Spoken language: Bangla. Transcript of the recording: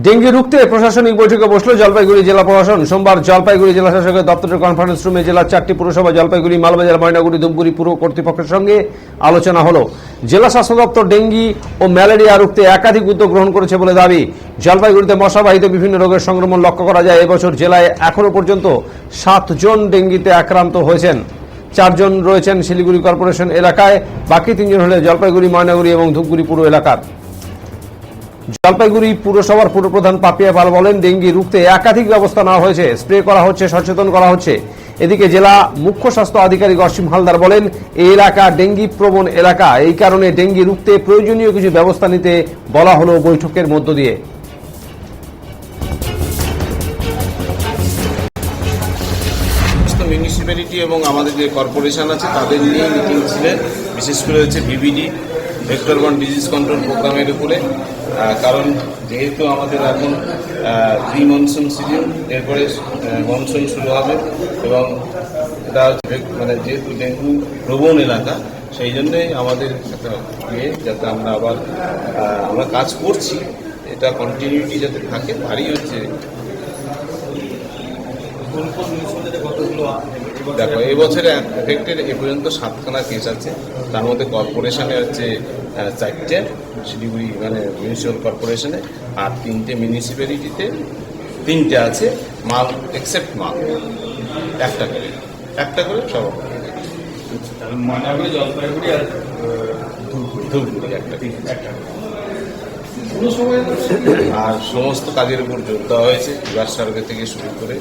ডেঙ্গি রুখতে প্রশাসনিক বৈঠকে বসল জলপাইগুড়ি জেলা প্রশাসন। সোমবার জলপাইগুড়ি জেলা শাসকের দপ্তরের কনফারেন্স রুমে জেলার 4টি পুরসভা জলপাইগুড়ি, মালবাজার, ময়নাগুড়ি, ধূপগুড়ি পুর কর্তৃপক্ষের সঙ্গে আলোচনা হলো। জেলা স্বাস্থ্য দপ্তর ডেঙ্গি ও ম্যালেরিয়া রুখতে একাধিক উদ্যোগ গ্রহণ করেছে বলে দাবি। জলপাইগুড়িতে মশাবাহিত বিভিন্ন রোগের সংক্রমণ লক্ষ্য করা যায়। এবছর জেলায় এখনো পর্যন্ত 7 জন ডেঙ্গিতে আক্রান্ত হয়েছেন। 4 জন রয়েছেন শিলিগুড়ি কর্পোরেশন এলাকায়, বাকি 3 জন হলেন জলপাইগুড়ি, ময়নাগুড়ি এবং ধূপগুড়ি পুর এলাকার। জলপাইগুড়ি পুরসভার পুরপ্রধান পাপিয়া পাল বলেন, ডেঙ্গি রুখতে একাধিক ব্যবস্থা নেওয়া হয়েছে, স্প্রে করা হচ্ছে, সচেতন করা হচ্ছে। এদিকে জেলা মুখ্য স্বাস্থ্য আধিকারিক অসীম হালদার বলেন, এই এলাকা ডেঙ্গি প্রবণ এলাকা, এই কারণে ডেঙ্গি রুখতে প্রয়োজনীয় কিছু ব্যবস্থা নিতে বলা হলো বৈঠকের মধ্য দিয়ে। মিউনিসিপ্যালিটি এবং আমাদের যে কর্পোরেশন আছে তাদের নিয়ে মিটিং ছিলেন, বিশেষ করে হচ্ছে ভিভিডি ভেক্টর বর্ন ডিজিজ কন্ট্রোল প্রোগ্রামের উপরে। কারণ যেহেতু আমাদের এখন প্রি মনসুন সিজন, এরপরে মনসুন শুরু হবে এবং এটা মানে যেহেতু ডেঙ্গু প্রবণ এলাকা, সেই জন্যই আমাদের একটা যাতে আমরা কাজ করছি, এটা কন্টিনিউটি যাতে থাকে। ভারী হচ্ছে দেখো, এবছরে এফেক্টেড এ পর্যন্ত 7খানা কেস আছে, তার মধ্যে কর্পোরেশনে হচ্ছে 4টে, শিলিগুড়ি মানে মিউনিসিপ্যাল কর্পোরেশনে, আর 3টে মিউনিসিপ্যালিটিতে 3টে আছে। মাল এক্সেপ্ট মাল একটা করে সব জলপাইগুড়ি আর ধূপগুড়ি একটা। আর সমস্ত কাজের উপর জোর দেওয়া হয়েছে, বিভাগ সরকার থেকে শুরু করে